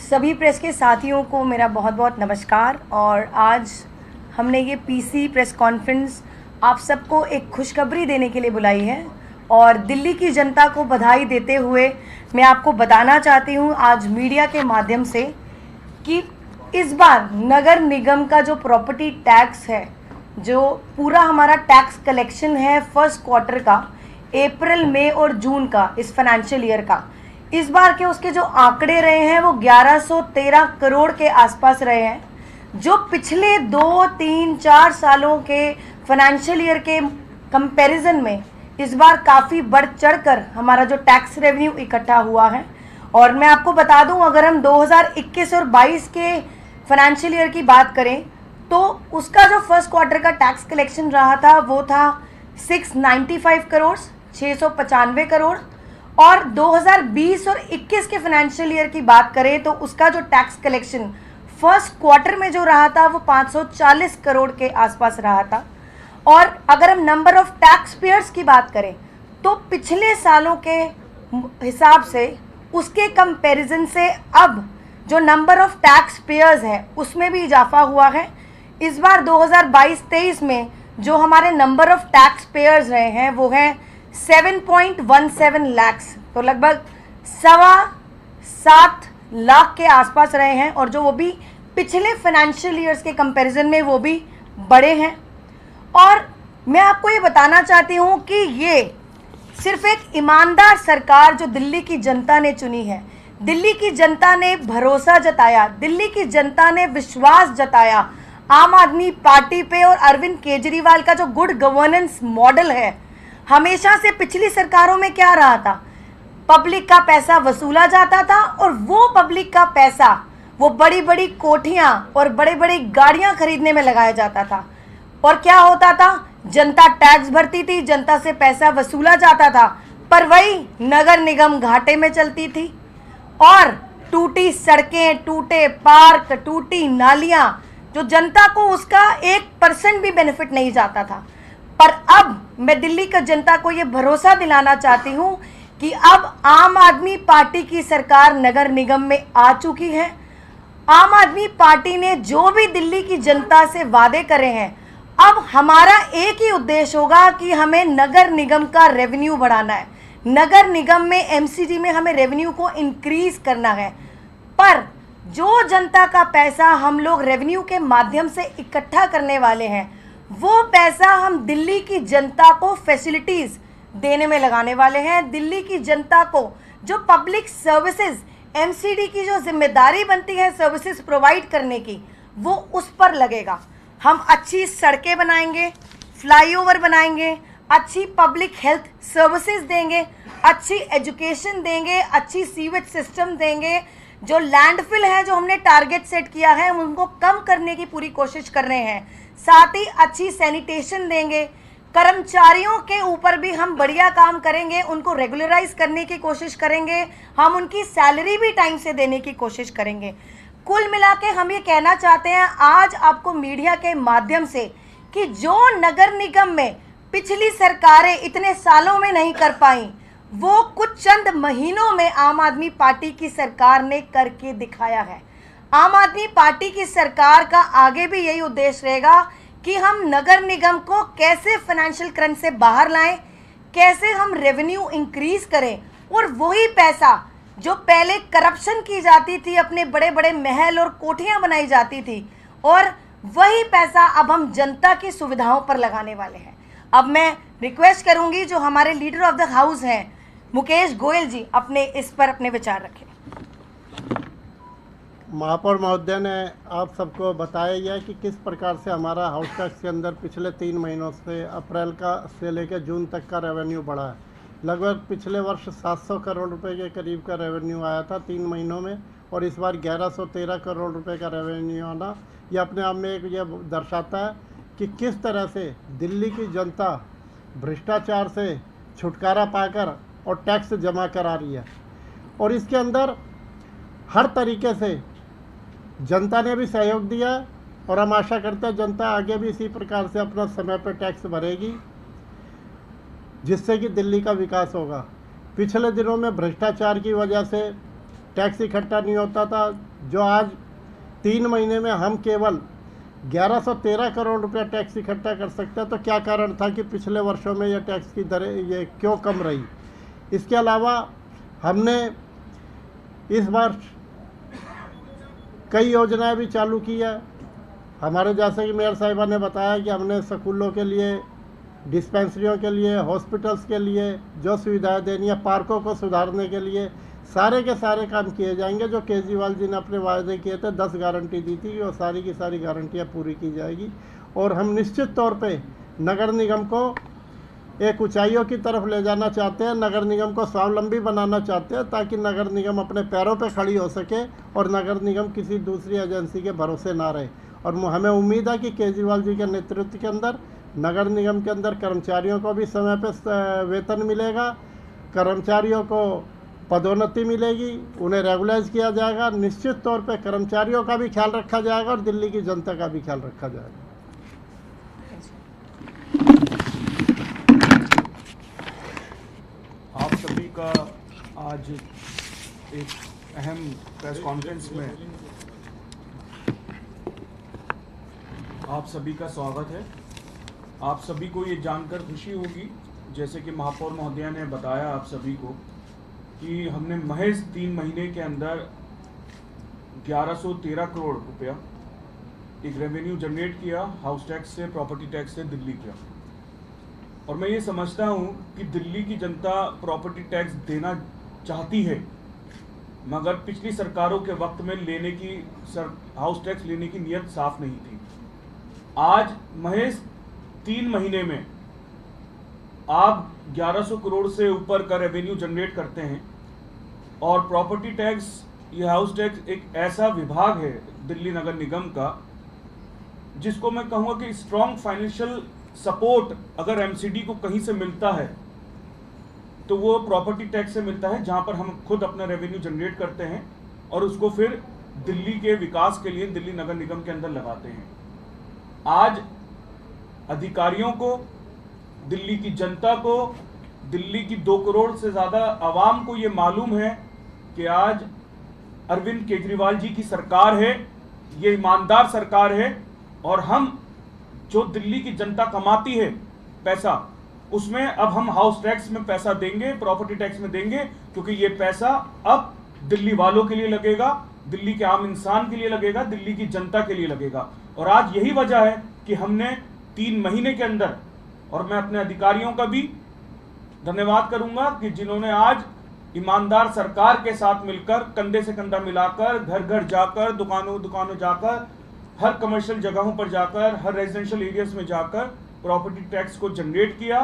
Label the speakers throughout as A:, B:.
A: सभी प्रेस के साथियों को मेरा बहुत बहुत नमस्कार। और आज हमने ये पीसी प्रेस कॉन्फ्रेंस आप सबको एक खुशखबरी देने के लिए बुलाई है और दिल्ली की जनता को बधाई देते हुए मैं आपको बताना चाहती हूँ आज मीडिया के माध्यम से कि इस बार नगर निगम का जो प्रॉपर्टी टैक्स है, जो पूरा हमारा टैक्स कलेक्शन है फर्स्ट क्वार्टर का, अप्रैल मई और जून का, इस फाइनेंशियल ईयर का, इस बार के उसके जो आंकड़े रहे हैं वो 1113 करोड़ के आसपास रहे हैं, जो पिछले 2-3-4 सालों के फाइनेंशियल ईयर के कंपैरिजन में इस बार काफ़ी बढ़ चढ़कर हमारा जो टैक्स रेवेन्यू इकट्ठा हुआ है। और मैं आपको बता दूं, अगर हम 2021 और 22 के फाइनेंशियल ईयर की बात करें तो उसका जो फर्स्ट क्वार्टर का टैक्स कलेक्शन रहा था वो था 695 करोड़ 695 करोड़, और 2020 और 21 के फाइनेंशियल ईयर की बात करें तो उसका जो टैक्स कलेक्शन फर्स्ट क्वार्टर में जो रहा था वो 540 करोड़ के आसपास रहा था। और अगर हम नंबर ऑफ टैक्स पेयर्स की बात करें तो पिछले सालों के हिसाब से उसके कंपैरिजन से अब जो नंबर ऑफ टैक्स पेयर्स है उसमें भी इजाफा हुआ है। इस बार 2022-23 में जो हमारे नंबर ऑफ टैक्स पेयर्स रहे हैं वो हैं 7.17 लाख, तो लगभग 7.25 लाख के आसपास रहे हैं, और जो वो भी पिछले फाइनेंशियल ईयर्स के कंपैरिजन में वो भी बड़े हैं। और मैं आपको ये बताना चाहती हूँ कि ये सिर्फ एक ईमानदार सरकार जो दिल्ली की जनता ने चुनी है, दिल्ली की जनता ने भरोसा जताया, दिल्ली की जनता ने विश्वास जताया आम आदमी पार्टी पे, और अरविंद केजरीवाल का जो गुड गवर्नेंस मॉडल है। हमेशा से पिछली सरकारों में क्या रहा था, पब्लिक का पैसा वसूला जाता था और वो पब्लिक का पैसा वो बड़ी बड़ी कोठियां और बड़े बड़ी गाड़ियां खरीदने में लगाया जाता था। और क्या होता था, जनता टैक्स भरती थी, जनता से पैसा वसूला जाता था, पर वही नगर निगम घाटे में चलती थी और टूटी सड़कें, टूटे पार्क, टूटी नालियां, जो जनता को उसका 1% भी बेनिफिट नहीं जाता था। पर अब मैं दिल्ली की जनता को ये भरोसा दिलाना चाहती हूँ कि अब आम आदमी पार्टी की सरकार नगर निगम में आ चुकी है। आम आदमी पार्टी ने जो भी दिल्ली की जनता से वादे करे हैं, अब हमारा एक ही उद्देश्य होगा कि हमें नगर निगम का रेवेन्यू बढ़ाना है, नगर निगम में एमसीडी में हमें रेवेन्यू को इंक्रीज करना है। पर जो जनता का पैसा हम लोग रेवेन्यू के माध्यम से इकट्ठा करने वाले हैं, वो पैसा हम दिल्ली की जनता को फैसिलिटीज देने में लगाने वाले हैं। दिल्ली की जनता को जो पब्लिक सर्विसेज एमसीडी की जो जिम्मेदारी बनती है सर्विसेज प्रोवाइड करने की, वो उस पर लगेगा। हम अच्छी सड़कें बनाएंगे, फ्लाईओवर बनाएंगे, अच्छी पब्लिक हेल्थ सर्विसेज देंगे, अच्छी एजुकेशन देंगे, अच्छी सीवेज सिस्टम देंगे। जो लैंडफिल है, जो हमने टारगेट सेट किया है, हम उनको कम करने की पूरी कोशिश कर रहे हैं। साथ ही अच्छी सैनिटेशन देंगे, कर्मचारियों के ऊपर भी हम बढ़िया काम करेंगे, उनको रेगुलराइज करने की कोशिश करेंगे, हम उनकी सैलरी भी टाइम से देने की कोशिश करेंगे। कुल मिला के हम ये कहना चाहते हैं आज आपको मीडिया के माध्यम से कि जो नगर निगम में पिछली सरकारें इतने सालों में नहीं कर पाई, वो कुछ चंद महीनों में आम आदमी पार्टी की सरकार ने करके दिखाया है। आम आदमी पार्टी की सरकार का आगे भी यही उद्देश्य रहेगा कि हम नगर निगम को कैसे फाइनेंशियल क्रंच से बाहर लाएं, कैसे हम रेवेन्यू इंक्रीज करें, और वही पैसा जो पहले करप्शन की जाती थी, अपने बड़े बड़े महल और कोठियां बनाई जाती थी, और वही पैसा अब हम जनता की सुविधाओं पर लगाने वाले हैं। अब मैं रिक्वेस्ट करूंगी जो हमारे लीडर ऑफ द हाउस हैं मुकेश गोयल जी, अपने इस पर अपने विचार रखें।
B: महापौर महोदय ने आप सबको बताया गया कि किस प्रकार से हमारा हाउस टैक्स के अंदर पिछले 3 महीनों से अप्रैल का से लेकर जून तक का रेवेन्यू बढ़ा है। लगभग पिछले वर्ष 700 करोड़ रुपए के करीब का रेवेन्यू आया था 3 महीनों में, और इस बार 1113 करोड़ रुपए का रेवेन्यू आना, यह अपने आप में एक यह दर्शाता है कि किस तरह से दिल्ली की जनता भ्रष्टाचार से छुटकारा पाकर और टैक्स जमा करा रही है। और इसके अंदर हर तरीके से जनता ने भी सहयोग दिया, और हम आशा करते हैं जनता आगे भी इसी प्रकार से अपना समय पर टैक्स भरेगी, जिससे कि दिल्ली का विकास होगा। पिछले दिनों में भ्रष्टाचार की वजह से टैक्स इकट्ठा नहीं होता था, जो आज 3 महीने में हम केवल 1113 करोड़ रुपया टैक्स इकट्ठा कर सकते हैं। तो क्या कारण था कि पिछले वर्षों में ये टैक्स की दरें ये क्यों कम रही? इसके अलावा हमने इस बार कई योजनाएं भी चालू की है। हमारे जैसे कि मेयर साहिबा ने बताया कि हमने स्कूलों के लिए, डिस्पेंसरियों के लिए, हॉस्पिटल्स के लिए जो सुविधाएं देनी है, पार्कों को सुधारने के लिए सारे के सारे काम किए जाएंगे। जो केजरीवाल जी ने अपने वायदे किए थे, 10 गारंटी दी थी, वो सारी की सारी गारंटियाँ पूरी की जाएगी। और हम निश्चित तौर पे नगर निगम को एक ऊंचाइयों की तरफ ले जाना चाहते हैं, नगर निगम को स्वावलंबी बनाना चाहते हैं, ताकि नगर निगम अपने पैरों पे खड़ी हो सके और नगर निगम किसी दूसरी एजेंसी के भरोसे ना रहे। और हमें उम्मीद है कि केजरीवाल जी के नेतृत्व के अंदर नगर निगम के अंदर कर्मचारियों को भी समय पर वेतन मिलेगा, कर्मचारियों को पदोन्नति मिलेगी, उन्हें रेगुलाइज किया जाएगा। निश्चित तौर पे कर्मचारियों का भी ख्याल रखा जाएगा और दिल्ली की जनता का भी ख्याल रखा जाएगा।
C: आप सभी का आज एक अहम प्रेस कॉन्फ्रेंस में आप सभी का स्वागत है। आप सभी को ये जानकर खुशी होगी, जैसे कि महापौर महोदया ने बताया आप सभी को, कि हमने महज 3 महीने के अंदर 1113 करोड़ रुपया एक रेवेन्यू जनरेट किया हाउस टैक्स से, प्रॉपर्टी टैक्स से दिल्ली का। और मैं ये समझता हूँ कि दिल्ली की जनता प्रॉपर्टी टैक्स देना चाहती है, मगर पिछली सरकारों के वक्त में हाउस टैक्स लेने की नीयत साफ नहीं थी। आज महज 3 महीने में आप 1100 करोड़ से ऊपर का रेवेन्यू जनरेट करते हैं। और प्रॉपर्टी टैक्स, ये हाउस टैक्स एक ऐसा विभाग है दिल्ली नगर निगम का, जिसको मैं कहूँगा कि स्ट्रॉन्ग फाइनेंशियल सपोर्ट अगर एमसीडी को कहीं से मिलता है तो वो प्रॉपर्टी टैक्स से मिलता है, जहाँ पर हम खुद अपना रेवेन्यू जनरेट करते हैं और उसको फिर दिल्ली के विकास के लिए दिल्ली नगर निगम के अंदर लगाते हैं। आज अधिकारियों को, दिल्ली की जनता को, दिल्ली की 2 करोड़ से ज़्यादा आवाम को ये मालूम है कि आज अरविंद केजरीवाल जी की सरकार है, ये ईमानदार सरकार है। और हम जो दिल्ली की जनता कमाती है पैसा, उसमें अब हम हाउस टैक्स में पैसा देंगे, प्रॉपर्टी टैक्स में देंगे, क्योंकि ये पैसा अब दिल्ली वालों के लिए लगेगा, दिल्ली के आम इंसान के लिए लगेगा, दिल्ली की जनता के लिए लगेगा। और आज यही वजह है कि हमने 3 महीने के अंदर, और मैं अपने अधिकारियों का भी धन्यवाद करूंगा कि जिन्होंने आज ईमानदार सरकार के साथ मिलकर, कंधे से कंधा मिलाकर, घर घर जाकर, दुकानों जाकर, हर कमर्शियल जगहों पर जाकर, हर रेजिडेंशियल एरियाज में जाकर प्रॉपर्टी टैक्स को जनरेट किया,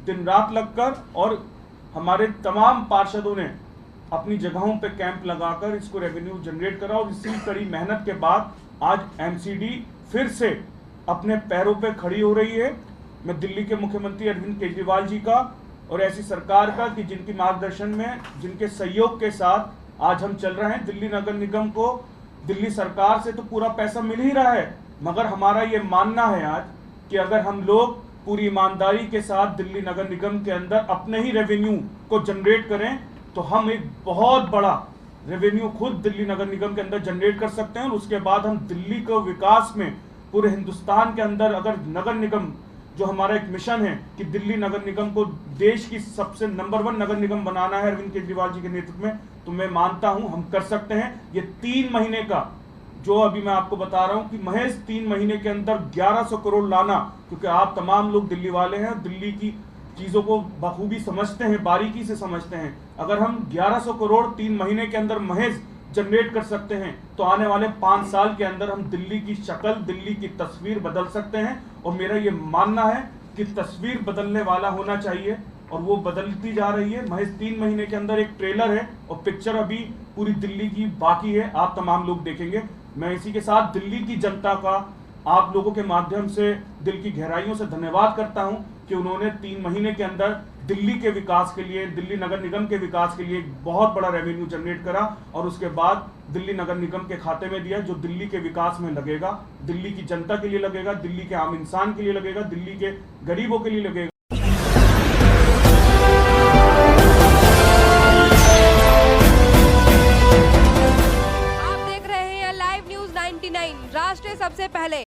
C: दिन रात लगकर। और हमारे तमाम पार्षदों ने अपनी जगहों पे कैंप लगाकर इसको रेवेन्यू जनरेट करा। और इसी कड़ी मेहनत के बाद आज एमसीडी फिर से अपने पैरों पे खड़ी हो रही है। मैं दिल्ली के मुख्यमंत्री अरविंद केजरीवाल जी का और ऐसी सरकार का कि जिनकी मार्गदर्शन में, जिनके सहयोग के साथ आज हम चल रहे हैं। दिल्ली नगर निगम को दिल्ली सरकार से तो पूरा पैसा मिल ही रहा है, मगर हमारा ये मानना है आज कि अगर हम लोग पूरी ईमानदारी के साथ दिल्ली नगर निगम के अंदर अपने ही रेवेन्यू को जनरेट करें तो हम एक बहुत बड़ा रेवेन्यू खुद दिल्ली नगर निगम के अंदर जनरेट कर सकते हैं। और उसके बाद हम दिल्ली को विकास में पूरे हिंदुस्तान के अंदर, अगर नगर निगम, जो हमारा एक मिशन है कि दिल्ली नगर निगम को देश की सबसे नंबर 1 नगर निगम बनाना है अरविंद केजरीवाल जी के नेतृत्व में, तो मैं मानता हूं हम कर सकते हैं। ये 3 महीने का जो अभी मैं आपको बता रहा हूं कि महज 3 महीने के अंदर 1100 करोड़ लाना, क्योंकि आप तमाम लोग दिल्ली वाले हैं, दिल्ली की चीज़ों को बखूबी समझते हैं, बारीकी से समझते हैं। अगर हम 1100 करोड़ 3 महीने के अंदर महज जनरेट कर सकते हैं तो आने वाले 5 साल के अंदर हम दिल्ली की शक्ल, दिल्ली की तस्वीर बदल सकते हैं। और मेरा ये मानना है कि तस्वीर बदलने वाला होना चाहिए और वो बदलती जा रही है। महज 3 महीने के अंदर एक ट्रेलर है और पिक्चर अभी पूरी दिल्ली की बाकी है, आप तमाम लोग देखेंगे। मैं इसी के साथ दिल्ली की जनता का आप लोगों के माध्यम से दिल की गहराइयों से धन्यवाद करता हूं कि उन्होंने 3 महीने के अंदर दिल्ली के विकास के लिए, दिल्ली नगर निगम के विकास के लिए एक बहुत बड़ा रेवेन्यू जनरेट करा और उसके बाद दिल्ली नगर निगम के खाते में दिया, जो दिल्ली के विकास में लगेगा, दिल्ली की जनता के लिए लगेगा, दिल्ली के आम इंसान के लिए लगेगा, दिल्ली के गरीबों के लिए लगेगा।
D: 9 राष्ट्र सबसे पहले।